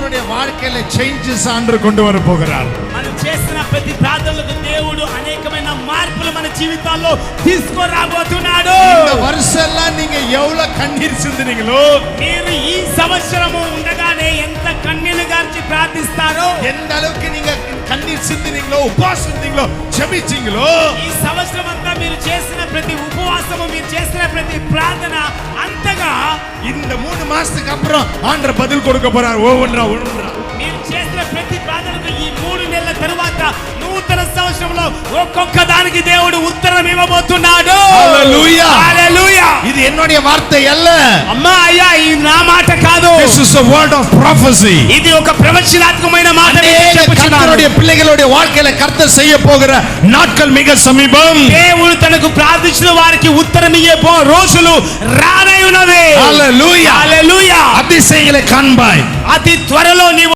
நம்மளுடைய வாழ்க்கையில சேஞ்சஸ் ஆண்டு கொண்டு வர போகிறார். మనం చేసిన ప్రతి ప్రార్థనలకు దేవుడు అనేకమైన మార్పులు మన జీవితాల్లో తీసుకురాబోతున్నాడు. இந்த வருஷம்லாம் நீங்க எவ்வளவு கண்ணீர் சிந்தினீங்களோ, మీరు ఈ సంవత్సరము ఉండగానే ఎంత కన్నీళ్లు గార్చి ప్రార్థిస్తారో, எந்த அளவுக்கு நீங்க கண்ணீர் சிந்தினீங்களோ, உபவாசம் இருந்தீங்களோ, ஜெபிச்சீங்களோ, ఈ సంవత్సరం అంతా మీరు చేసిన ప్రతి ఉపవాసము, మీరు చేసిన ప్రతి ప్రార్థన అంతగా இந்த 3 మాసத்துக்கு அப்புறம் ஆண்டவர் பதில் கொடுக்க போறார். ஒவ்வொன்றா మీరు చేసిన ప్రతి ప్రార్థనకు ఈ 3 నెలల తరువాత నూతన సంవత్సరంలో ఒక్కొక్క దానికి దేవుడు ఉత్తరం ఇవ్వబోతున్నాడు. హల్లెలూయా, హల్లెలూయా. ఇది என்னுடைய వార్త அல்ல. అమ్మా అయ్యా, ఇది నా మాట కాదు. This is a word of prophecy. ఇది ఒక ప్రవచనాత్మకమైన మాట. கர்த்தருடைய பிள்ளைகளுடைய வாழ்க்கையில கர்த்தர் செய்ய போகிற நாட்கள் மிக சமீபம். దేవుడు తనకు ప్రార్థించిన వారికి ఉత్తరం ఇయ్యే రోజులు రానై ఉన్నవి. హల్లెలూయా, హల్లెలూయా. அதிசயங்களை காண்பாய். అతి త్వరలో నీవు